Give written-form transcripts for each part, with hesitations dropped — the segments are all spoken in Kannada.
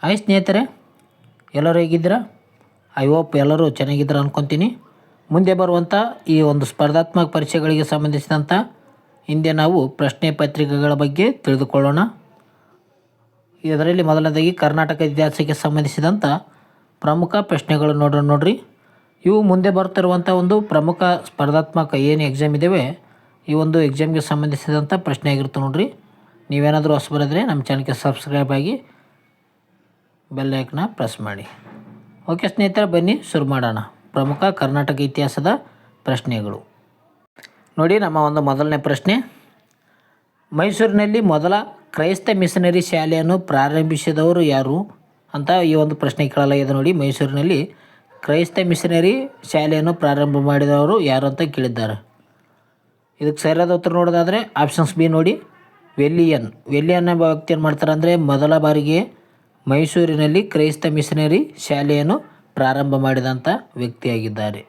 ಹಾಯ್ ಸ್ನೇಹಿತರೆ, ಎಲ್ಲರೂ ಹೇಗಿದ್ದೀರಾ? ಐ ಹೋಪ್ ಎಲ್ಲರೂ ಚೆನ್ನಾಗಿದ್ದೀರಾ ಅಂದ್ಕೊತೀನಿ. ಮುಂದೆ ಬರುವಂಥ ಈ ಒಂದು ಸ್ಪರ್ಧಾತ್ಮಕ ಪರೀಕ್ಷೆಗಳಿಗೆ ಸಂಬಂಧಿಸಿದಂಥ ಹಿಂದೆ ನಾವು ಪ್ರಶ್ನೆ ಪತ್ರಿಕೆಗಳ ಬಗ್ಗೆ ತಿಳಿದುಕೊಳ್ಳೋಣ. ಇದರಲ್ಲಿ ಮೊದಲನೇದಾಗಿ ಕರ್ನಾಟಕ ಇತಿಹಾಸಕ್ಕೆ ಸಂಬಂಧಿಸಿದಂಥ ಪ್ರಮುಖ ಪ್ರಶ್ನೆಗಳು ನೋಡ್ರಿ. ಇವು ಮುಂದೆ ಬರ್ತಿರುವಂಥ ಒಂದು ಪ್ರಮುಖ ಸ್ಪರ್ಧಾತ್ಮಕ ಏನು ಎಕ್ಸಾಮ್ ಇದ್ದಾವೆ ಈ ಒಂದು ಎಕ್ಸಾಮ್ಗೆ ಸಂಬಂಧಿಸಿದಂಥ ಪ್ರಶ್ನೆ ಆಗಿರುತ್ತೆ ನೋಡ್ರಿ. ನೀವೇನಾದರೂ ಹೊಸಬರಿದ್ರೆ ನಮ್ಮ ಚಾನಲ್ಗೆ ಸಬ್ಸ್ಕ್ರೈಬ್ ಆಗಿ ಬೆಲ್ ಐಕನ್ನ ಪ್ರೆಸ್ ಮಾಡಿ. ಓಕೆ ಸ್ನೇಹಿತರೆ, ಬನ್ನಿ ಶುರು ಮಾಡೋಣ. ಪ್ರಮುಖ ಕರ್ನಾಟಕ ಇತಿಹಾಸದ ಪ್ರಶ್ನೆಗಳು ನೋಡಿ. ನಮ್ಮ ಒಂದು ಮೊದಲನೇ ಪ್ರಶ್ನೆ, ಮೈಸೂರಿನಲ್ಲಿ ಮೊದಲ ಕ್ರೈಸ್ತ ಮಿಷನರಿ ಶಾಲೆಯನ್ನು ಪ್ರಾರಂಭಿಸಿದವರು ಯಾರು ಅಂತ ಈ ಒಂದು ಪ್ರಶ್ನೆ ಕೇಳಲಾಗಿದೆ ನೋಡಿ. ಮೈಸೂರಿನಲ್ಲಿ ಕ್ರೈಸ್ತ ಮಿಷನರಿ ಶಾಲೆಯನ್ನು ಪ್ರಾರಂಭ ಮಾಡಿದವರು ಯಾರು ಅಂತ ಕೇಳಿದ್ದಾರೆ. ಇದಕ್ಕೆ ಸರಿಯಾದ ಉತ್ತರ ನೋಡೋದಾದರೆ ಆಪ್ಷನ್ಸ್ ಬಿ ನೋಡಿ, ವೆಲ್ಲಿಯನ್ ಎಂಬ ವ್ಯಕ್ತಿ ಏನು ಮಾಡ್ತಾರೆ ಅಂದರೆ ಮೊದಲ ಬಾರಿಗೆ ಮೈಸೂರಿನಲ್ಲಿ ಕ್ರೈಸ್ತ ಮಿಷನರಿ ಶಾಲೆಯನ್ನು ಪ್ರಾರಂಭ ಮಾಡಿದಂಥ ವ್ಯಕ್ತಿಯಾಗಿದ್ದಾರೆ.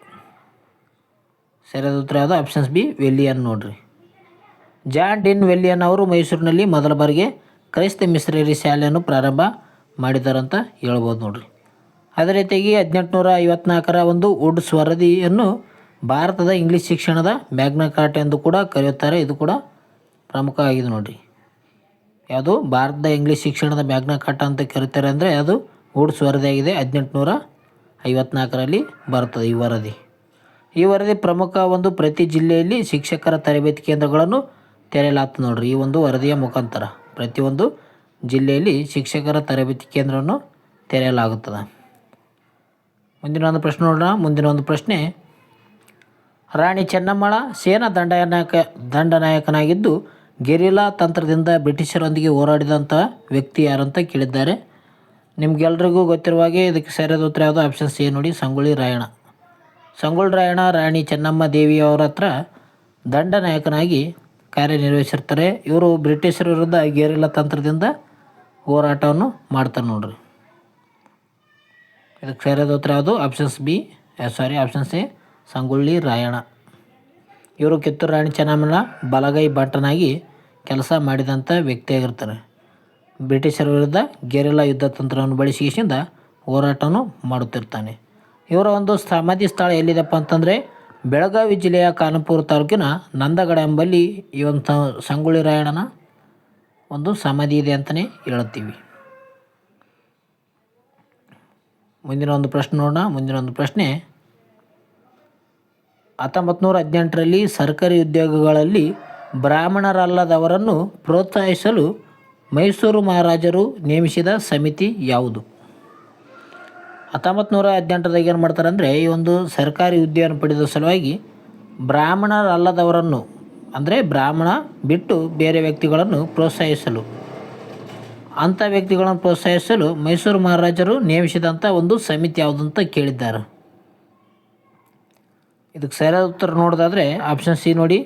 ಸರಿಯಾದ ಉತ್ತರ ಯಾವುದು? ಆಪ್ಷನ್ಸ್ ಬಿ, ವೆಲ್ಲಿಯನ್ ನೋಡ್ರಿ. ಜಾನ್ ಡಿನ್ ವೆಲ್ಲಿಯನ್ ಅವರು ಮೈಸೂರಿನಲ್ಲಿ ಮೊದಲ ಬಾರಿಗೆ ಕ್ರೈಸ್ತ ಮಿಷನರಿ ಶಾಲೆಯನ್ನು ಪ್ರಾರಂಭ ಮಾಡಿದಾರಂತ ಹೇಳ್ಬೋದು ನೋಡ್ರಿ. ಅದೇ ರೀತಿಯಾಗಿ 1854 ಒಂದು ವುಡ್ಸ್ ವರದಿಯನ್ನು ಭಾರತದ ಇಂಗ್ಲೀಷ್ ಶಿಕ್ಷಣದ ಮ್ಯಾಗ್ನಾ ಕಾರ್ಟಾ ಎಂದು ಕೂಡ ಕರೆಯುತ್ತಾರೆ. ಇದು ಕೂಡ ಪ್ರಮುಖ ಆಗಿದೆ ನೋಡ್ರಿ. ಯಾವುದು ಭಾರತದ ಇಂಗ್ಲೀಷ್ ಶಿಕ್ಷಣದ ಮ್ಯಾಗ್ನಾ ಕಾರ್ಟಾ ಅಂತ ಕರೀತಾರೆ ಅಂದರೆ ಅದು ವುಡ್ಸ್ ವರದಿ ಆಗಿದೆ. 1854 ಬರ್ತದೆ ಈ ವರದಿ ಪ್ರಮುಖ ಒಂದು ಪ್ರತಿ ಜಿಲ್ಲೆಯಲ್ಲಿ ಶಿಕ್ಷಕರ ತರಬೇತಿ ಕೇಂದ್ರಗಳನ್ನು ತೆರೆಯಲಾಗ್ತದೆ ನೋಡ್ರಿ. ಈ ಒಂದು ವರದಿಯ ಮುಖಾಂತರ ಪ್ರತಿಯೊಂದು ಜಿಲ್ಲೆಯಲ್ಲಿ ಶಿಕ್ಷಕರ ತರಬೇತಿ ಕೇಂದ್ರವನ್ನು ತೆರೆಯಲಾಗುತ್ತದೆ. ಮುಂದಿನ ಒಂದು ಪ್ರಶ್ನೆ ನೋಡೋಣ. ಮುಂದಿನ ಒಂದು ಪ್ರಶ್ನೆ, ರಾಣಿ ಚೆನ್ನಮ್ಮಳ ಸೇನಾ ದಂಡನಾಯಕನಾಗಿದ್ದು ಗೆರಿಲ್ಲಾ ತಂತ್ರದಿಂದ ಬ್ರಿಟಿಷರೊಂದಿಗೆ ಹೋರಾಡಿದಂಥ ವ್ಯಕ್ತಿ ಯಾರಂತ ಕೇಳಿದ್ದಾರೆ. ನಿಮಗೆಲ್ರಿಗೂ ಗೊತ್ತಿರುವ ಹಾಗೆ ಇದಕ್ಕೆ ಸರಿಯಾದ ಉತ್ತರ ಯಾವುದು? ಆಪ್ಷನ್ಸ್ ಎ ನೋಡಿ, ಸಂಗೊಳ್ಳಿ ರಾಯಣ್ಣ ರಾಣಿ ಚೆನ್ನಮ್ಮ ದೇವಿಯವರ ಹತ್ರ ದಂಡನಾಯಕನಾಗಿ ಕಾರ್ಯನಿರ್ವಹಿಸಿರ್ತಾರೆ. ಇವರು ಬ್ರಿಟಿಷರ ವಿರುದ್ಧ ಗೆರಿಲ್ಲಾ ತಂತ್ರದಿಂದ ಹೋರಾಟವನ್ನು ಮಾಡ್ತಾರೆ ನೋಡ್ರಿ. ಇದಕ್ಕೆ ಸರಿಯಾದ ಉತ್ತರ ಯಾವುದು? Options A Sangolli Rayanna. ಇವರು ಕಿತ್ತೂರು ರಾಣಿ ಚೆನ್ನಮ್ಮನ ಬಲಗೈ ಭಟನಾಗಿ ಕೆಲಸ ಮಾಡಿದಂಥ ವ್ಯಕ್ತಿಯಾಗಿರ್ತಾರೆ. ಬ್ರಿಟಿಷರ ವಿರುದ್ಧ ಗೆರಿಲ್ಲಾ ಯುದ್ಧ ತಂತ್ರವನ್ನು ಬಳಸಿಯಿಂದ ಹೋರಾಟವನ್ನು ಮಾಡುತ್ತಿರ್ತಾನೆ. ಇವರ ಒಂದು ಸಮಾಧಿ ಸ್ಥಳ ಎಲ್ಲಿದೆಪ್ಪ ಅಂತಂದರೆ ಬೆಳಗಾವಿ ಜಿಲ್ಲೆಯ ಖಾನಾಪುರ ತಾಲೂಕಿನ ನಂದಗಡ ಎಂಬಲ್ಲಿ ಈ ಒಂದು ಸಂಗೊಳ್ಳಿ ರಾಯಣ್ಣನ ಒಂದು ಸಮಾಧಿ ಇದೆ ಅಂತಲೇ ಹೇಳುತ್ತೀವಿ. ಮುಂದಿನ ಒಂದು ಪ್ರಶ್ನೆ ನೋಡೋಣ. ಮುಂದಿನ ಒಂದು ಪ್ರಶ್ನೆ, 1918 ಸರ್ಕಾರಿ ಉದ್ಯೋಗಗಳಲ್ಲಿ ಬ್ರಾಹ್ಮಣರಲ್ಲದವರನ್ನು ಪ್ರೋತ್ಸಾಹಿಸಲು ಮೈಸೂರು ಮಹಾರಾಜರು ನೇಮಿಸಿದ ಸಮಿತಿ ಯಾವುದು? 1918 ಏನು ಮಾಡ್ತಾರೆ ಅಂದರೆ ಈ ಒಂದು ಸರ್ಕಾರಿ ಹುದ್ದೆಯನ್ನು ಪಡೆದ ಸಲುವಾಗಿ ಬ್ರಾಹ್ಮಣರಲ್ಲದವರನ್ನು ಅಂದರೆ ಬ್ರಾಹ್ಮಣ ಬಿಟ್ಟು ಬೇರೆ ವ್ಯಕ್ತಿಗಳನ್ನು ಪ್ರೋತ್ಸಾಹಿಸಲು ಮೈಸೂರು ಮಹಾರಾಜರು ನೇಮಿಸಿದಂಥ ಒಂದು ಸಮಿತಿ ಯಾವುದಂತ ಕೇಳಿದ್ದಾರೆ. ಇದಕ್ಕೆ ಸರಿಯಾದ ಉತ್ತರ ನೋಡೋದಾದರೆ ಆಪ್ಷನ್ ಸಿ ನೋಡಿ,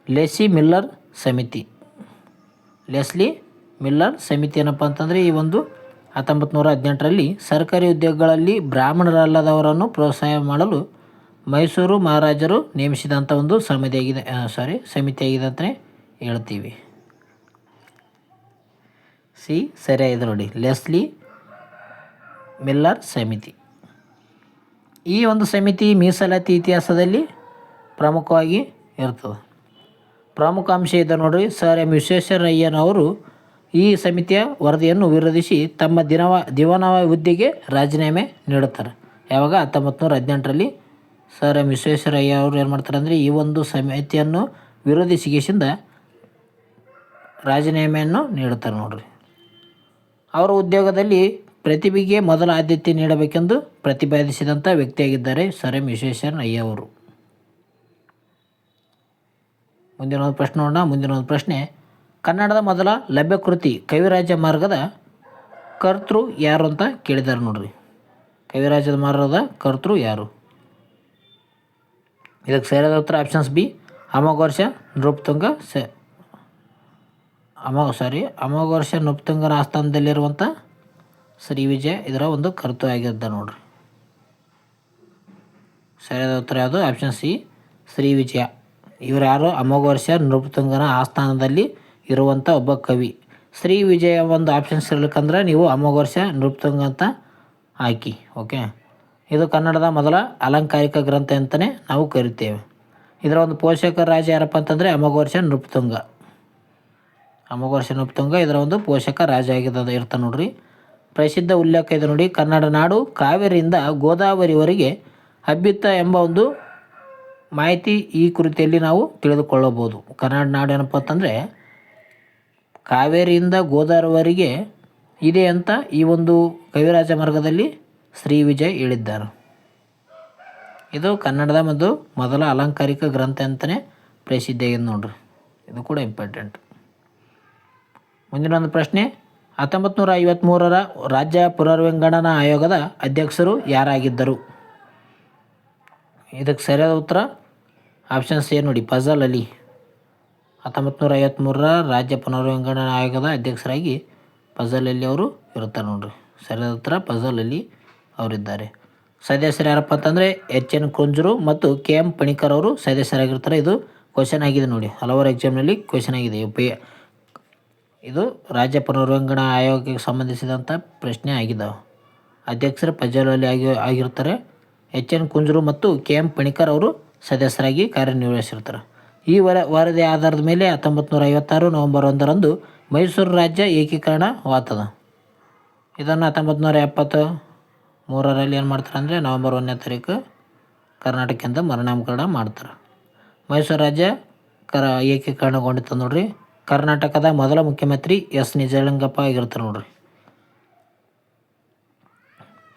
ಲೆಸ್ಲಿ ಮಿಲ್ಲರ್ ಸಮಿತಿ ಏನಪ್ಪ ಅಂತಂದರೆ ಈ ಒಂದು 1918 ಸರ್ಕಾರಿ ಉದ್ಯೋಗಗಳಲ್ಲಿ ಬ್ರಾಹ್ಮಣರಲ್ಲದವರನ್ನು ಪ್ರೋತ್ಸಾಹ ಮಾಡಲು ಮೈಸೂರು ಮಹಾರಾಜರು ನೇಮಿಸಿದಂಥ ಒಂದು ಸಮಿತಿಯಾಗಿದೆ ಅಂತಲೇ ಹೇಳ್ತೀವಿ. ಸಿ ಸರಿಯಾಗಿದೆ ನೋಡಿ, ಲೆಸ್ಲಿ ಮಿಲ್ಲರ್ ಸಮಿತಿ. ಈ ಒಂದು ಸಮಿತಿ ಮೀಸಲಾತಿ ಇತಿಹಾಸದಲ್ಲಿ ಪ್ರಮುಖವಾಗಿ ಇರ್ತದೆ. ಪ್ರಮುಖ ಅಂಶ ಇದೆ ನೋಡ್ರಿ. ಸರ್ ಎಂ ವಿಶ್ವೇಶ್ವರಯ್ಯನವರು ಈ ಸಮಿತಿಯ ವರದಿಯನ್ನು ವಿರೋಧಿಸಿ ತಮ್ಮ ದಿವಾನ ಹುದ್ದೆಗೆ ರಾಜೀನಾಮೆ ನೀಡುತ್ತಾರೆ. ಯಾವಾಗ? 1918 ಸರ್ ಎಂ ವಿಶ್ವೇಶ್ವರಯ್ಯ ಅವರು ಏನು ಮಾಡ್ತಾರೆ ಅಂದರೆ ಈ ಒಂದು ಸಮಿತಿಯನ್ನು ವಿರೋಧಿಸಿಗೆಸಿಂದ ರಾಜೀನಾಮೆಯನ್ನು ನೀಡುತ್ತಾರೆ ನೋಡ್ರಿ. ಅವರ ಉದ್ಯೋಗದಲ್ಲಿ ಪ್ರತಿಭೆಗೆ ಮೊದಲ ಆದ್ಯತೆ ನೀಡಬೇಕೆಂದು ಪ್ರತಿಪಾದಿಸಿದಂಥ ವ್ಯಕ್ತಿಯಾಗಿದ್ದಾರೆ ಸರ್ ಎಂ ವಿಶ್ವೇಶ್ವರಯ್ಯ ಅವರು. ಮುಂದಿನ ಒಂದು ಪ್ರಶ್ನೆ ನೋಡೋಣ. ಮುಂದಿನ ಒಂದು ಪ್ರಶ್ನೆ, ಕನ್ನಡದ ಮೊದಲ ಲಭ್ಯ ಕೃತಿ ಕವಿರಾಜ ಮಾರ್ಗದ ಕರ್ತೃ ಯಾರು ಅಂತ ಕೇಳಿದ್ದಾರೆ ನೋಡ್ರಿ. ಕವಿರಾಜ ಮಾರ್ಗದ ಕರ್ತೃ ಯಾರು? ಇದಕ್ಕೆ ಸರಿಯಾದ ಉತ್ತರ ಆಪ್ಷನ್ಸ್ ಬಿ, ಅಮೋಘವರ್ಷ ನೃಪತುಂಗನ ಆಸ್ಥಾನದಲ್ಲಿರುವಂಥ ಶ್ರೀ ವಿಜಯ ಇದರ ಒಂದು ಕರ್ತೃ ಆಗಿದ್ದ ನೋಡ್ರಿ. ಸರಿಯಾದ ಉತ್ತರ ಯಾವುದು? ಆಪ್ಷನ್ ಸಿ, ಶ್ರೀ ವಿಜಯ. ಇವರು ಯಾರು? ಅಮೋಘವರ್ಷ ನೃಪತುಂಗನ ಆಸ್ಥಾನದಲ್ಲಿ ಇರುವಂಥ ಒಬ್ಬ ಕವಿ. ಶ್ರೀ ವಿಜಯ ಒಂದು ಆಪ್ಷನ್ಸ್ ಇರ್ಲಿಕ್ಕಂದ್ರೆ ನೀವು ಅಮೋಘವರ್ಷ ನೃಪತುಂಗ ಅಂತ ಹಾಕಿ. ಓಕೆ, ಇದು ಕನ್ನಡದ ಮೊದಲ ಅಲಂಕಾರಿಕ ಗ್ರಂಥ ಅಂತಲೇ ನಾವು ಕರಿತೇವೆ. ಇದರ ಒಂದು ಪೋಷಕ ರಾಜ ಯಾರಪ್ಪ ಅಂತಂದರೆ ಅಮೋಘವರ್ಷ ನೃಪತುಂಗ. ಅಮೋಘವರ್ಷ ನೃಪತುಂಗ ಇದರ ಒಂದು ಪೋಷಕ ರಾಜ ಆಗಿದ್ದು ಇರ್ತಾನೆ ನೋಡ್ರಿ. ಪ್ರಸಿದ್ಧ ಉಲ್ಲೇಖ ಇದೆ ನೋಡಿ, ಕನ್ನಡ ನಾಡು ಕಾವೇರಿಯಿಂದ ಗೋದಾವರಿವರೆಗೆ ಹಬ್ಬಿತ್ತ ಎಂಬ ಒಂದು ಮಾಹಿತಿ ಈ ಕೃತಿಯಲ್ಲಿ ನಾವು ತಿಳಿದುಕೊಳ್ಳಬಹುದು. ಕನ್ನಡ ನಾಡು ಏನಪ್ಪ ಅಂತಂದರೆ ಕಾವೇರಿಯಿಂದ ಗೋದಾವರಿವರೆಗೆ ಇದೆ ಅಂತ ಈ ಒಂದು ಕವಿರಾಜ ಮಾರ್ಗದಲ್ಲಿ ಶ್ರೀ ವಿಜಯ್ ಹೇಳಿದ್ದಾರೆ. ಇದು ಕನ್ನಡದ ಒಂದು ಮೊದಲ ಅಲಂಕಾರಿಕ ಗ್ರಂಥ ಅಂತಲೇ ಪ್ರಸಿದ್ಧಿಯಾಗಿದೆ ನೋಡ್ರಿ. ಇದು ಕೂಡ ಇಂಪಾರ್ಟೆಂಟ್. ಮುಂದಿನ ಒಂದು ಪ್ರಶ್ನೆ, 1953ರ ರಾಜ್ಯ ಪುನರ್ವಿಂಗಡನಾ ಆಯೋಗದ ಅಧ್ಯಕ್ಷರು ಯಾರಾಗಿದ್ದರು? ಇದಕ್ಕೆ ಸರಿಯಾದ ಉತ್ತರ ಆಪ್ಷನ್ಸ್ ಏನು ನೋಡಿ, ಫಜಲ್ ಅಲಿ. 1953ರ ರಾಜ್ಯ ಪುನರ್ವಿಂಗಡನಾ ಆಯೋಗದ ಅಧ್ಯಕ್ಷರಾಗಿ ಫಜಲ್ ಅಲಿ ಅವರು ಇರ್ತಾರೆ ನೋಡ್ರಿ. ಸರಿಯಾದ ಉತ್ತರ ಫಜಲ್ ಅಲಿ ಅವರಿದ್ದಾರೆ. ಸದಸ್ಯರು ಯಾರಪ್ಪ ಅಂತಂದರೆ HN ಕುಂಜರು ಮತ್ತು KM ಪಣಿಕರ್ ಅವರು ಸದಸ್ಯರಾಗಿರ್ತಾರೆ. ಇದು ಕ್ವಶನ್ ಆಗಿದೆ ನೋಡಿ, ಹಲವಾರು ಎಕ್ಸಾಮ್ನಲ್ಲಿ ಕ್ವಶನ್ ಆಗಿದೆ. ಇದು ರಾಜ್ಯ ಪುನರ್ವಿಂಗಡನಾ ಆಯೋಗಕ್ಕೆ ಸಂಬಂಧಿಸಿದಂಥ ಪ್ರಶ್ನೆ ಆಗಿದ್ದಾವೆ. ಅಧ್ಯಕ್ಷರು ಫಜಲ್ ಅಲಿ ಆಗಿರ್ತಾರೆ. HN ಕುಂಜರು ಮತ್ತು KM ಪಣಿಕರ್ ಅವರು ಸದಸ್ಯರಾಗಿ ಕಾರ್ಯನಿರ್ವಹಿಸಿರ್ತಾರೆ. ಈ ವರದಿ ಆಧಾರದ ಮೇಲೆ 1956 ನವೆಂಬರ್ 1ರಂದು ಮೈಸೂರು ರಾಜ್ಯ ಏಕೀಕರಣವಾಗ್ತದೆ. ಇದನ್ನು 1973ರಲ್ಲಿ ಏನು ಮಾಡ್ತಾರೆ ಅಂದರೆ ನವೆಂಬರ್ 1ನೇ ತಾರೀಕು ಕರ್ನಾಟಕದಿಂದ ಮರುನಾಮಕರಣ ಮಾಡ್ತಾರೆ. ಮೈಸೂರು ರಾಜ್ಯ ಏಕೀಕರಣಗೊಂಡಿತ್ತು ನೋಡ್ರಿ. ಕರ್ನಾಟಕದ ಮೊದಲ ಮುಖ್ಯಮಂತ್ರಿ ಎಸ್ ನಿಜಲಿಂಗಪ್ಪ ಆಗಿರ್ತಾರೆ ನೋಡ್ರಿ.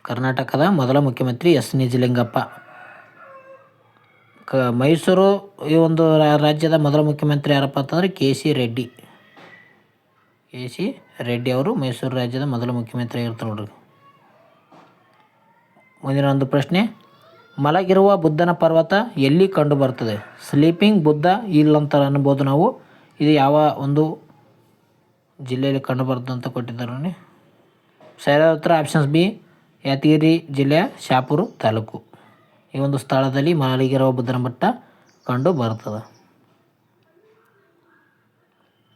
ಕರ್ನಾಟಕದ ಮೊದಲ ಮುಖ್ಯಮಂತ್ರಿ ಎಸ್ ನಿಜಲಿಂಗಪ್ಪ. ಮೈಸೂರು ಈ ಒಂದು ರಾಜ್ಯದ ಮೊದಲ ಮುಖ್ಯಮಂತ್ರಿ ಯಾರಪ್ಪ ಅಂತಂದರೆ KC ರೆಡ್ಡಿ. KC ರೆಡ್ಡಿ ಅವರು ಮೈಸೂರು ರಾಜ್ಯದ ಮೊದಲ ಮುಖ್ಯಮಂತ್ರಿ ಆಗಿರ್ತಾರೆ ನೋಡ್ರಿ. ಮುಂದಿನ ಒಂದು ಪ್ರಶ್ನೆ, ಮಲಗಿರುವ ಬುದ್ಧನ ಪರ್ವತ ಎಲ್ಲಿ ಕಂಡು ಬರ್ತದೆ? ಸ್ಲೀಪಿಂಗ್ ಬುದ್ಧ ಹಿಲ್ ಅಂತ ಅನ್ಬೋದು ನಾವು. ಇದು ಯಾವ ಒಂದು ಜಿಲ್ಲೆಯಲ್ಲಿ ಕಂಡು ಬರ್ತದೆ ಅಂತ ಕೊಟ್ಟಿದ್ದಾರೆ ನೋಡಿ. ಸರಿಯಾದ ಉತ್ತರ ಆಪ್ಷನ್ಸ್ ಬಿ, ಯಾದಗಿರಿ ಜಿಲ್ಲೆಯ ಶಾಪುರ ತಾಲೂಕು. ಈ ಒಂದು ಸ್ಥಳದಲ್ಲಿ ಮಲಗಿರುವ ಬುದ್ಧನ ಬೆಟ್ಟ ಕಂಡು ಬರ್ತದೆ.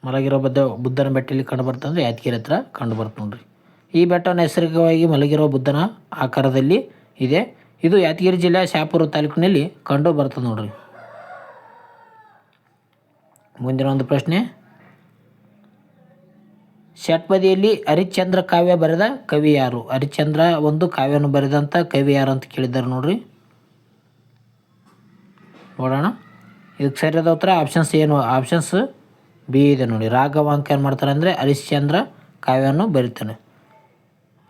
ಮಲಗಿರುವ ಬುದ್ಧನ ಬೆಟ್ಟ ಇಲ್ಲಿ ಕಂಡು ಬರ್ತದೆ ಅಂದರೆ ಯಾದಗಿರಿ ಹತ್ರ ಕಂಡು ಬರ್ತದೆ ನೋಡ್ರಿ. ಈ ಬೆಟ್ಟ ನೈಸರ್ಗಿಕವಾಗಿ ಮಲಗಿರುವ ಬುದ್ಧನ ಆಕಾರದಲ್ಲಿ ಇದೆ. ಇದು ಯಾದಗಿರಿ ಜಿಲ್ಲೆಯ ಶಾಪುರ ತಾಲೂಕಿನಲ್ಲಿ ಕಂಡು ಬರ್ತದೆ ನೋಡ್ರಿ. ಮುಂದಿನ ಒಂದು ಪ್ರಶ್ನೆ, ಷಟ್ಪದಿಯಲ್ಲಿ ಹರಿಶ್ಚಂದ್ರ ಕಾವ್ಯ ಬರೆದ ಕವಿ ಯಾರು? ಹರಿಶ್ಚಂದ್ರ ಒಂದು ಕಾವ್ಯವನ್ನು ಬರೆದಂಥ ಕವಿ ಯಾರು ಅಂತ ಕೇಳಿದ್ದಾರೆ ನೋಡ್ರಿ. ನೋಡೋಣ. ಇದಕ್ಕೆ ಸರಿಯಾದ ಉತ್ತರ ಆಪ್ಷನ್ಸ್ ಏನು? ಆಪ್ಷನ್ಸ್ ಬಿ ಇದೆ ನೋಡಿ. ರಾಘವಾಂಕ ಏನು ಮಾಡ್ತಾರೆ ಅಂದರೆ ಹರಿಶ್ಚಂದ್ರ ಕಾವ್ಯವನ್ನು ಬರೀತಾನೆ.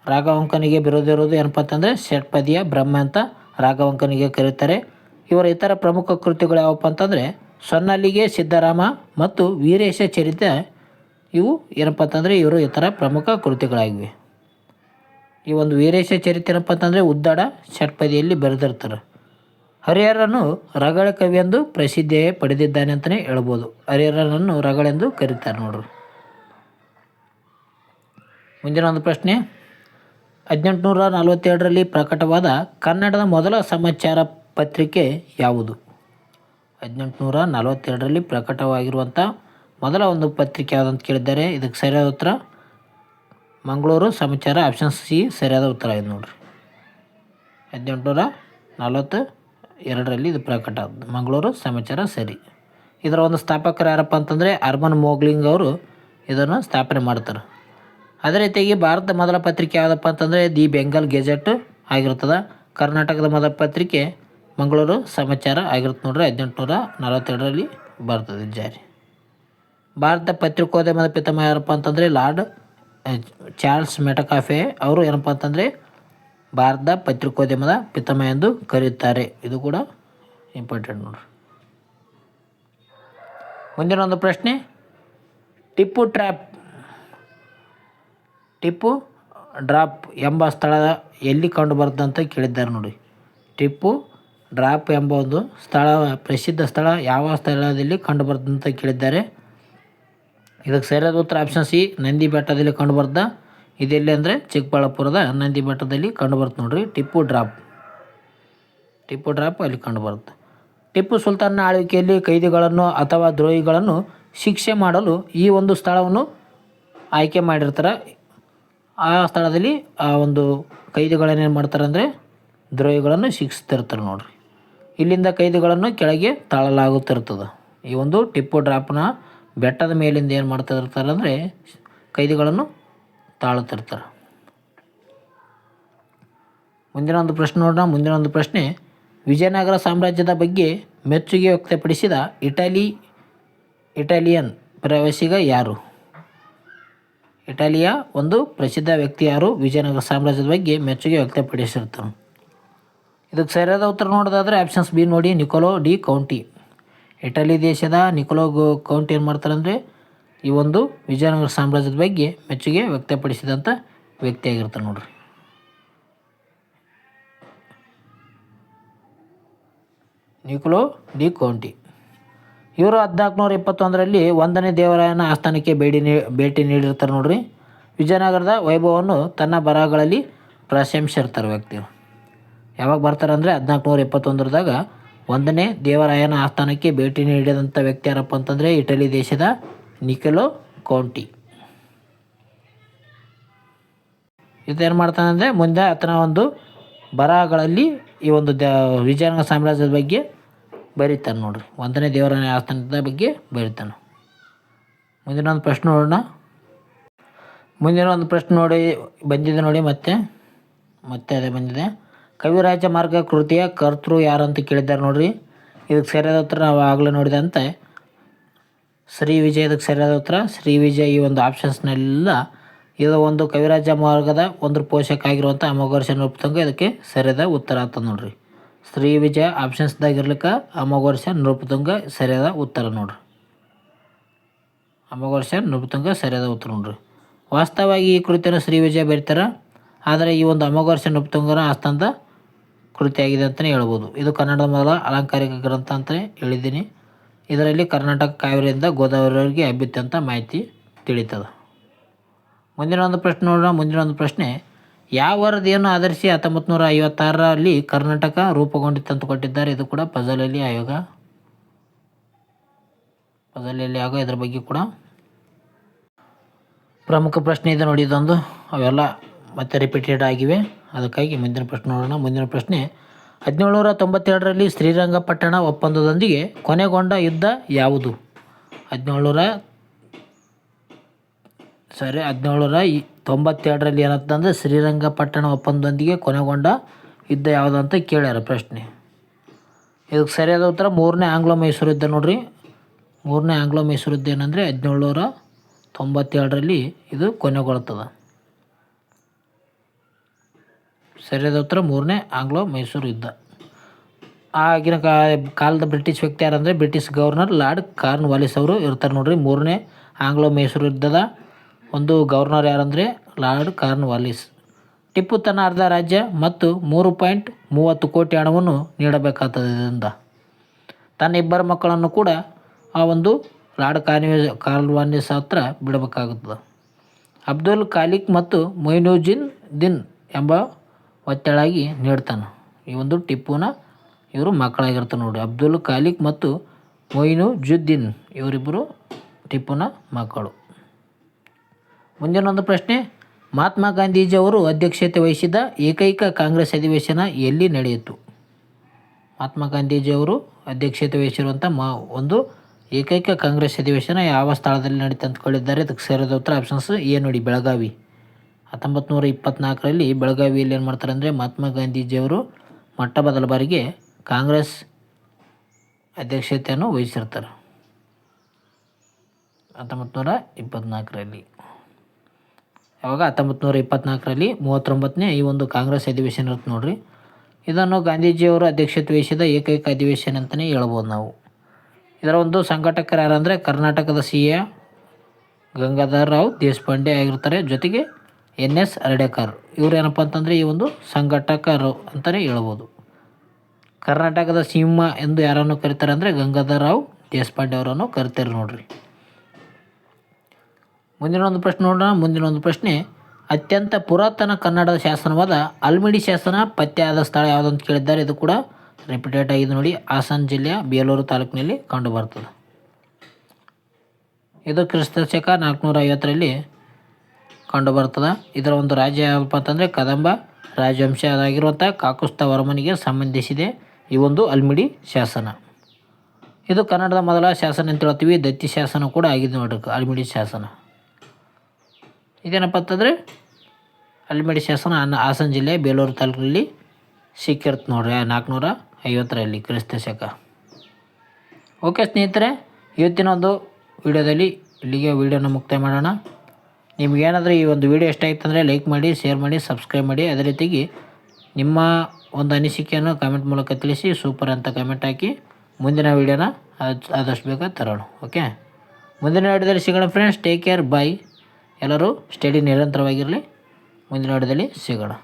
ರಾಘವಾಂಕನಿಗೆ ಬಿರೋದಿರೋದು ಏನಪ್ಪ ಅಂತಂದರೆ ಷಟ್ಪದಿಯ ಬ್ರಹ್ಮ ಅಂತ ರಾಘವಾಂಕನಿಗೆ ಕರೀತಾರೆ. ಇವರ ಇತರ ಪ್ರಮುಖ ಕೃತಿಗಳು ಯಾವಪ್ಪ ಅಂತಂದರೆ ಸೊನ್ನಲ್ಲಿಗೆ ಸಿದ್ದರಾಮ ಮತ್ತು ವೀರೇಶ ಚರಿತ. ಇವು ಏನಪ್ಪ ಅಂತಂದರೆ ಇವರು ಇತರ ಪ್ರಮುಖ ಕೃತಿಗಳಾಗಿವೆ. ಈ ಒಂದು ವೀರೇಶ ಚರಿತೆ ಏನಪ್ಪ ಅಂತಂದರೆ ಉದ್ದಾಡ ಷಟ್ಪದಿಯಲ್ಲಿ ಬರೆದಿರ್ತಾರೆ. ಹರಿಹರನು ರಗಳ ಕವಿ ಎಂದು ಪ್ರಸಿದ್ಧಿ ಪಡೆದಿದ್ದಾನೆ ಅಂತಲೇ ಹೇಳ್ಬೋದು. ಹರಿಹರನನ್ನು ರಗಳೆಂದು ಕರೀತಾರೆ ನೋಡ್ರಿ. ಮುಂದಿನ ಒಂದು ಪ್ರಶ್ನೆ, 1847ರಲ್ಲಿ ಪ್ರಕಟವಾದ ಕನ್ನಡದ ಮೊದಲ ಸಮಾಚಾರ ಪತ್ರಿಕೆ ಯಾವುದು? 1847ರಲ್ಲಿ ಪ್ರಕಟವಾಗಿರುವಂಥ ಮೊದಲ ಒಂದು ಪತ್ರಿಕೆ ಯಾವುದು ಅಂತ ಕೇಳಿದ್ದಾರೆ. ಇದಕ್ಕೆ ಸರಿಯಾದ ಉತ್ತರ ಮಂಗಳೂರು ಸಮಾಚಾರ. ಆಪ್ಷನ್ ಸಿ ಸರಿಯಾದ ಉತ್ತರ ಇದೆ ನೋಡ್ರಿ. 1842ರಲ್ಲಿ ಇದು ಪ್ರಕಟ ಆದ ಮಂಗಳೂರು ಸಮಾಚಾರ ಸರಿ. ಇದರ ಒಂದು ಸ್ಥಾಪಕರು ಯಾರಪ್ಪ ಅಂತಂದರೆ ಅರ್ಬನ್ ಮೋಗ್ಲಿಂಗ್ ಅವರು ಇದನ್ನು ಸ್ಥಾಪನೆ ಮಾಡ್ತಾರೆ. ಅದೇ ರೀತಿಯಾಗಿ ಭಾರತದ ಮೊದಲ ಪತ್ರಿಕೆ ಯಾವುದಪ್ಪ ಅಂತಂದರೆ ದಿ ಬೆಂಗಾಲ್ ಗೆಜೆಟ್ ಆಗಿರ್ತದೆ. ಕರ್ನಾಟಕದ ಮೊದಲ ಪತ್ರಿಕೆ ಮಂಗಳೂರು ಸಮಾಚಾರ ಆಗಿರುತ್ತೆ ನೋಡ್ರಿ. 1842ರಲ್ಲಿ ಬರ್ತದೆ ಜಾರಿ. ಭಾರತ ಪತ್ರಿಕೋದ್ಯಮದ ಪಿತಾಮಹ ಯಾರಪ್ಪ ಅಂತಂದರೆ ಲಾರ್ಡ್ ಚಾರ್ಲ್ಸ್ ಮೆಟಕಾಫೆ ಅವರು ಏನಪ್ಪ ಅಂತಂದರೆ ಭಾರತದ ಪತ್ರಿಕೋದ್ಯಮದ ಪಿತಾಮಹ ಎಂದು ಕರೆಯುತ್ತಾರೆ. ಇದು ಕೂಡ ಇಂಪಾರ್ಟೆಂಟ್ ನೋಡ್ರಿ. ಮುಂದಿನ ಒಂದು ಪ್ರಶ್ನೆ, ಟಿಪ್ಪು ಡ್ರಾಪ್ ಎಂಬ ಸ್ಥಳ ಎಲ್ಲಿ ಕಂಡು ಬರ್ತದೆ ಅಂತ ಕೇಳಿದ್ದಾರೆ ನೋಡಿ. ಟಿಪ್ಪು ಡ್ರಾಪ್ ಎಂಬ ಒಂದು ಸ್ಥಳ, ಪ್ರಸಿದ್ಧ ಸ್ಥಳ ಯಾವ ಸ್ಥಳದಲ್ಲಿ ಕಂಡು ಬರ್ತದೆ ಅಂತ ಕೇಳಿದ್ದಾರೆ. ಇದಕ್ಕೆ ಸರಿಯಾದ ಉತ್ತರ ಆಪ್ಷನ್ ಸಿ ನಂದಿ ಬೆಟ್ಟದಲ್ಲಿ ಕಂಡು ಬರ್ತದೆ. ಇದೆಲ್ಲಿ ಅಂದರೆ ಚಿಕ್ಕಬಳ್ಳಾಪುರದ ನಂದಿ ಬೆಟ್ಟದಲ್ಲಿ ಕಂಡು ಬರುತ್ತೆ ನೋಡ್ರಿ. ಟಿಪ್ಪು ಡ್ರಾಪ್ ಅಲ್ಲಿ ಕಂಡು ಬರುತ್ತೆ. ಟಿಪ್ಪು ಸುಲ್ತಾನ್ನ ಆಳ್ವಿಕೆಯಲ್ಲಿ ಕೈದಿಗಳನ್ನು ಅಥವಾ ದ್ರೋಹಿಗಳನ್ನು ಶಿಕ್ಷೆ ಮಾಡಲು ಈ ಒಂದು ಸ್ಥಳವನ್ನು ಆಯ್ಕೆ ಮಾಡಿರ್ತಾರೆ. ಆ ಸ್ಥಳದಲ್ಲಿ ಆ ಒಂದು ಕೈದಿಗಳನ್ನೇನು ಮಾಡ್ತಾರೆ ಅಂದರೆ ದ್ರೋಹಿಗಳನ್ನು ಶಿಕ್ಷಿಸ್ತಿರ್ತಾರೆ ನೋಡ್ರಿ. ಇಲ್ಲಿಂದ ಕೈದಿಗಳನ್ನು ಕೆಳಗೆ ತಾಳಲಾಗುತ್ತಿರ್ತದೆ. ಈ ಒಂದು ಟಿಪ್ಪು ಡ್ರಾಪ್ನ ಬೆಟ್ಟದ ಮೇಲಿಂದ ಏನು ಮಾಡ್ತಿರ್ತಾರೆ ಅಂದರೆ ಕೈದಿಗಳನ್ನು ತಾಳುತ್ತಿರ್ತಾರೆ. ಮುಂದಿನ ಒಂದು ಪ್ರಶ್ನೆ ನೋಡೋಣ. ಮುಂದಿನ ಒಂದು ಪ್ರಶ್ನೆ, ವಿಜಯನಗರ ಸಾಮ್ರಾಜ್ಯದ ಬಗ್ಗೆ ಮೆಚ್ಚುಗೆ ವ್ಯಕ್ತಪಡಿಸಿದ ಇಟಾಲಿಯನ್ ಪ್ರವಾಸಿಗ ಯಾರು? ಇಟಲಿಯ ಒಂದು ಪ್ರಸಿದ್ಧ ವ್ಯಕ್ತಿ ಯಾರು ವಿಜಯನಗರ ಸಾಮ್ರಾಜ್ಯದ ಬಗ್ಗೆ ಮೆಚ್ಚುಗೆ ವ್ಯಕ್ತಪಡಿಸಿರ್ತಾರೆ? ಇದಕ್ಕೆ ಸರಿಯಾದ ಉತ್ತರ ನೋಡೋದಾದರೆ ಆಪ್ಷನ್ಸ್ ಬಿ ನೋಡಿ, ನಿಕೋಲೋ ಡಿ ಕೌಂಟಿ. ಇಟಲಿ ದೇಶದ ನಿಕೋಲೋ ಕೌಂಟಿ ಏನು ಮಾಡ್ತಾರೆ ಅಂದರೆ ಈ ಒಂದು ವಿಜಯನಗರ ಸಾಮ್ರಾಜ್ಯದ ಬಗ್ಗೆ ಮೆಚ್ಚುಗೆ ವ್ಯಕ್ತಪಡಿಸಿದಂಥ ವ್ಯಕ್ತಿಯಾಗಿರ್ತಾರೆ ನೋಡ್ರಿ. ನಿಕೋಲೋ ಡಿ ಕೌಂಟಿ ಇವರು 1421ರಲ್ಲಿ 1ನೇ ದೇವರಾಯನ ಆಸ್ಥಾನಕ್ಕೆ ಭೇಟಿ ನೀಡಿರ್ತಾರೆ ನೋಡ್ರಿ. ವಿಜಯನಗರದ ವೈಭವವನ್ನು ತನ್ನ ಬರಹಗಳಲ್ಲಿ ಪ್ರಶಂಸಿರ್ತಾರೆ ವ್ಯಕ್ತಿಗಳು. ಯಾವಾಗ ಬರ್ತಾರೆ ಅಂದರೆ 1421ರದಾಗ 1ನೇ ದೇವರಾಯನ ಆಸ್ಥಾನಕ್ಕೆ ಭೇಟಿ ನೀಡಿದಂಥ ವ್ಯಕ್ತಿ ಯಾರಪ್ಪ ಅಂತಂದರೆ ಇಟಲಿ ದೇಶದ ನಿಕೋಲೋ ಕೌಂಟಿ. ಇದೇನು ಮಾಡ್ತಾನೆ ಅಂದರೆ ಮುಂದೆ ಆತನ ಒಂದು ಬರಹಗಳಲ್ಲಿ ಈ ಒಂದು ವಿಜಯನಗರ ಸಾಮ್ರಾಜ್ಯದ ಬಗ್ಗೆ ಬರೀತಾನೆ ನೋಡ್ರಿ. 1ನೇ ದೇವರಾಯನ ಆಸ್ಥಾನದ ಬಗ್ಗೆ ಬರೀತಾನೆ. ಮುಂದಿನ ಒಂದು ಪ್ರಶ್ನೆ ನೋಡೋಣ. ಮುಂದಿನ ಒಂದು ಪ್ರಶ್ನೆ ಬಂದಿದೆ ನೋಡಿ. ಮತ್ತೆ ಅದೇ ಬಂದಿದೆ. ಕವಿರಾಜ ಮಾರ್ಗ ಕೃತಿಯ ಕರ್ತೃ ಯಾರು ಅಂತ ಕೇಳಿದ್ದಾರೆ ನೋಡ್ರಿ. ಇದಕ್ಕೆ ಸರಿಯಾದ ಉತ್ತರ ನಾವು ಆಗಲೇ ನೋಡಿದಂತೆ ಶ್ರೀ ವಿಜಯ. ಇದಕ್ಕೆ ಸರಿಯಾದ ಉತ್ತರ ಶ್ರೀ ವಿಜಯ. ಈ ಒಂದು ಆಪ್ಷನ್ಸ್ನೆಲ್ಲ ಇದು ಒಂದು ಕವಿರಾಜ ಮಾರ್ಗದ ಒಂದು ಪೋಷಕ ಆಗಿರುವಂಥ ಅಮೋಘವರ್ಷ ನೃಪತುಂಗ ಇದಕ್ಕೆ ಸರಿಯಾದ ಉತ್ತರ ಆಗ್ತದೆ ನೋಡ್ರಿ. ಶ್ರೀ ವಿಜಯ ಆಪ್ಷನ್ಸ್ದಾಗಿರ್ಲಿಕ್ಕೆ ಅಮೋಘವರ್ಷ ನೃಪತುಂಗ ಸರಿಯಾದ ಉತ್ತರ ನೋಡ್ರಿ. ಅಮೋಘವರ್ಷ ನೃಪತುಂಗ ಸರಿಯಾದ ಉತ್ತರ ನೋಡ್ರಿ. ವಾಸ್ತವವಾಗಿ ಈ ಕೃತಿಯನ್ನು ಶ್ರೀ ವಿಜಯ ಬರೀತಾರೆ, ಆದರೆ ಈ ಒಂದು ಅಮೋಘವರ್ಷ ನೃಪತುಂಗನ ಆಸ್ಥಾನದ ಕೃತಿಯಾಗಿದೆ ಅಂತಲೇ ಹೇಳ್ಬೋದು. ಇದು ಕನ್ನಡದ ಮೊದಲ ಅಲಂಕಾರಿಕ ಗ್ರಂಥ ಅಂತಲೇ ಹೇಳಿದ್ದೀನಿ. ಇದರಲ್ಲಿ ಕರ್ನಾಟಕ ಕಾವೇರಿಯಿಂದ ಗೋದಾವರಿವರೆಗೆ ಹಬ್ಬಿತ್ತು ಅಂತ ಮಾಹಿತಿ ತಿಳಿತದೆ. ಮುಂದಿನ ಒಂದು ಪ್ರಶ್ನೆ ನೋಡೋಣ. ಮುಂದಿನ ಒಂದು ಪ್ರಶ್ನೆ, ಯಾವ ವರದಿಯನ್ನು ಆಧರಿಸಿ 1956ರಲ್ಲಿ ಕರ್ನಾಟಕ ರೂಪುಗೊಂಡಿತ್ತು ಅಂತ ಕೊಟ್ಟಿದ್ದಾರೆ? ಇದು ಕೂಡ ಪಜಲಲ್ಲಿ ಆಯೋಗ ಇದರ ಬಗ್ಗೆ ಕೂಡ ಪ್ರಮುಖ ಪ್ರಶ್ನೆ ಇದೆ ನೋಡಿ. ಇದೊಂದು ಅವೆಲ್ಲ ಮತ್ತೆ ರಿಪೀಟೆಡ್ ಆಗಿವೆ, ಅದಕ್ಕಾಗಿ ಮುಂದಿನ ಪ್ರಶ್ನೆ ನೋಡೋಣ. ಮುಂದಿನ ಪ್ರಶ್ನೆ, 1792ರಲ್ಲಿ ಶ್ರೀರಂಗಪಟ್ಟಣ ಒಪ್ಪಂದದೊಂದಿಗೆ ಕೊನೆಗೊಂಡ ಯುದ್ಧ ಯಾವುದು? 1792ರಲ್ಲಿ ಏನಂತಂದರೆ ಶ್ರೀರಂಗಪಟ್ಟಣ ಒಪ್ಪಂದದೊಂದಿಗೆ ಕೊನೆಗೊಂಡ ಯುದ್ಧ ಯಾವುದು ಅಂತ ಕೇಳ್ಯಾರ ಪ್ರಶ್ನೆ. ಇದಕ್ಕೆ ಸರಿಯಾದ ಉತ್ತರ 3ನೇ ಆಂಗ್ಲೋ ಮೈಸೂರು ಯುದ್ಧ ನೋಡ್ರಿ. 3ನೇ ಆಂಗ್ಲೋ ಮೈಸೂರು ಯುದ್ಧ ಏನಂದರೆ 1792ರಲ್ಲಿ ಇದು ಕೊನೆಗೊಳ್ತದೆ. ಸರಿಯಾದ ಉತ್ತರ 3ನೇ ಆಂಗ್ಲೋ ಮೈಸೂರು ಯುದ್ಧ. ಆಗಿನ ಕಾಲದ ಬ್ರಿಟಿಷ್ ವ್ಯಕ್ತಿ ಯಾರಂದರೆ ಬ್ರಿಟಿಷ್ ಗವರ್ನರ್ ಲಾರ್ಡ್ ಕಾರ್ನ್ವಾಲಿಸ್ ಅವರು ಇರ್ತಾರೆ ನೋಡ್ರಿ. 3ನೇ ಆಂಗ್ಲೋ ಮೈಸೂರು ಯುದ್ಧದ ಒಂದು ಗವರ್ನರ್ ಯಾರಂದರೆ ಲಾರ್ಡ್ ಕಾರ್ನ್ವಾಲಿಸ್. ಟಿಪ್ಪು ತನ್ನ ಅರ್ಧ ರಾಜ್ಯ ಮತ್ತು 3.30 ಕೋಟಿ ಹಣವನ್ನು ನೀಡಬೇಕಾಗ್ತದೆ. ಇದರಿಂದ ತನ್ನ ಇಬ್ಬರು ಮಕ್ಕಳನ್ನು ಕೂಡ ಆ ಒಂದು ಲಾರ್ಡ್ ಕಾರ್ನ್ವಾಲಿಸ್ ಹತ್ರ ಬಿಡಬೇಕಾಗುತ್ತದೆ. ಅಬ್ದುಲ್ ಖಾಲಿಕ್ ಮತ್ತು ಮೊಯಿನುದ್ದೀನ್ ಎಂಬ ಒತ್ತಡಾಗಿ ನೀಡ್ತಾನೆ. ಈ ಒಂದು ಟಿಪ್ಪುನ ಇವರು ಮಕ್ಕಳಾಗಿರ್ತಾರೆ ನೋಡಿ. ಅಬ್ದುಲ್ ಖಾಲಿಕ್ ಮತ್ತು ಮೊಯಿನುದ್ದೀನ್ ಇವರಿಬ್ಬರು ಟಿಪ್ಪುನ ಮಕ್ಕಳು. ಮುಂದಿನ ಒಂದು ಪ್ರಶ್ನೆ, ಮಹಾತ್ಮ ಗಾಂಧೀಜಿಯವರು ಅಧ್ಯಕ್ಷತೆ ವಹಿಸಿದ ಏಕೈಕ ಕಾಂಗ್ರೆಸ್ ಅಧಿವೇಶನ ಎಲ್ಲಿ ನಡೆಯಿತು? ಮಹಾತ್ಮ ಗಾಂಧೀಜಿಯವರು ಅಧ್ಯಕ್ಷತೆ ವಹಿಸಿರುವಂಥ ಒಂದು ಏಕೈಕ ಕಾಂಗ್ರೆಸ್ ಅಧಿವೇಶನ ಯಾವ ಸ್ಥಳದಲ್ಲಿ ನಡೀತು ಅಂತ ಕೇಳಿದ್ದಾರೆ? ಇದಕ್ಕೆ ಸರಿಯಾದ ಉತ್ತರ ಆಪ್ಷನ್ಸ್ ಎ ನೋಡಿ, ಬೆಳಗಾವಿ. 1924ರಲ್ಲಿ ಬೆಳಗಾವಿಯಲ್ಲಿ ಏನು ಮಾಡ್ತಾರೆ ಅಂದರೆ ಮಹಾತ್ಮ ಗಾಂಧೀಜಿಯವರು ಮೊಟ್ಟ ಮೊದಲ ಬಾರಿಗೆ ಕಾಂಗ್ರೆಸ್ ಅಧ್ಯಕ್ಷತೆಯನ್ನು ವಹಿಸಿರ್ತಾರೆ 1924ರಲ್ಲಿ. ಯಾವಾಗ 1924ರಲ್ಲಿ 39ನೇ ಈ ಒಂದು ಕಾಂಗ್ರೆಸ್ ಅಧಿವೇಶನ ಇರುತ್ತೆ ನೋಡ್ರಿ. ಇದನ್ನು ಗಾಂಧೀಜಿಯವರು ಅಧ್ಯಕ್ಷತೆ ವಹಿಸಿದ ಏಕೈಕ ಅಧಿವೇಶನ ಅಂತಲೇ ಹೇಳ್ಬೋದು ನಾವು. ಇದರ ಒಂದು ಸಂಘಟಕರು ಯಾರಂದರೆ ಕರ್ನಾಟಕದ CA ಗಂಗಾಧರ ರಾವ್ ದೇಶಪಾಂಡೆ ಆಗಿರ್ತಾರೆ, ಜೊತೆಗೆ NS ಹರ್ಡೇಕರ್. ಇವರು ಏನಪ್ಪ ಅಂತಂದರೆ ಈ ಒಂದು ಸಂಘಟಕರು ಅಂತಲೇ ಹೇಳ್ಬೋದು. ಕರ್ನಾಟಕದ ಸಿಂಹ ಎಂದು ಯಾರನ್ನು ಕರೀತಾರೆ ಅಂದರೆ ಗಂಗಾಧರ ರಾವ್ ದೇಶಪಾಂಡೆ ಅವರನ್ನು ಕರಿತಾರೆ ನೋಡ್ರಿ. ಮುಂದಿನ ಒಂದು ಪ್ರಶ್ನೆ ನೋಡೋಣ. ಮುಂದಿನ ಒಂದು ಪ್ರಶ್ನೆ, ಅತ್ಯಂತ ಪುರಾತನ ಕನ್ನಡದ ಶಾಸನವಾದ ಹಲ್ಮಿಡಿ ಶಾಸನ ಪತ್ತೆಯಾದ ಸ್ಥಳ ಯಾವುದು ಅಂತ ಕೇಳಿದ್ದಾರೆ? ಇದು ಕೂಡ ರಿಪೀಟೆಡ್ ಆಗಿದೆ ನೋಡಿ. ಹಾಸನ ಜಿಲ್ಲೆಯ ಬೇಲೂರು ತಾಲೂಕಿನಲ್ಲಿ ಕಂಡು ಬರ್ತದೆ. ಇದು ಕ್ರಿಸ್ತ ಶಕ 450ರಲ್ಲಿ ಕಂಡುಬರ್ತದೆ. ಇದರ ಒಂದು ರಾಜ್ಯ ಯಾವಪ್ಪ ಅಂತಂದರೆ ಕದಂಬ ರಾಜವಂಶ ಅದಾಗಿರುವಂಥ ಕಾಕುಸ್ಥ ವರ್ಮನಿಗೆ ಸಂಬಂಧಿಸಿದೆ ಈ ಒಂದು ಹಲ್ಮಿಡಿ ಶಾಸನ. ಇದು ಕನ್ನಡದ ಮೊದಲ ಶಾಸನ ಅಂತ ಹೇಳ್ತೀವಿ. ದತ್ತಿ ಶಾಸನ ಕೂಡ ಆಗಿದೆ ನೋಡ್ರಿ ಹಲ್ಮಿಡಿ ಶಾಸನ. ಇದೇನಪ್ಪ ಅಂತಂದರೆ ಹಲ್ಮಿಡಿ ಶಾಸನ ಹಾಸನ ಜಿಲ್ಲೆ ಬೇಲೂರು ತಾಲೂಕಿನಲ್ಲಿ ಸಿಕ್ಕಿರುತ್ತೆ ನೋಡ್ರಿ 450ರಲ್ಲಿ ಕ್ರಿಸ್ತ ಶಕ. ಓಕೆ ಸ್ನೇಹಿತರೆ, ಇವತ್ತಿನ ಒಂದು ವಿಡಿಯೋದಲ್ಲಿ ಇಲ್ಲಿಗೆ ವಿಡಿಯೋನ ಮುಕ್ತಾಯ ಮಾಡೋಣ. ನಿಮಗೇನಾದರೂ ಈ ಒಂದು ವಿಡಿಯೋ ಇಷ್ಟ ಆಯಿತು ಅಂದರೆ ಲೈಕ್ ಮಾಡಿ, ಶೇರ್ ಮಾಡಿ, ಸಬ್ಸ್ಕ್ರೈಬ್ ಮಾಡಿ. ಅದೇ ರೀತಿಗೆ ನಿಮ್ಮ ಒಂದು ಅನಿಸಿಕೆಯನ್ನು ಕಮೆಂಟ್ ಮೂಲಕ ತಿಳಿಸಿ. ಸೂಪರ್ ಅಂತ ಕಮೆಂಟ್ ಹಾಕಿ ಮುಂದಿನ ವೀಡಿಯೋನ ಆದಷ್ಟು ಬೇಗ ತರೋಣ. ಓಕೆ, ಮುಂದಿನ ವಿಡಿಯೋದಲ್ಲಿ ಸಿಗೋಣ ಫ್ರೆಂಡ್ಸ್. ಟೇಕ್ ಕೇರ್, ಬಾಯ್. ಎಲ್ಲರೂ ಸ್ಟಡಿ ನಿರಂತರವಾಗಿರಲಿ. ಮುಂದಿನ ವಿಡಿಯೋದಲ್ಲಿ ಸಿಗೋಣ.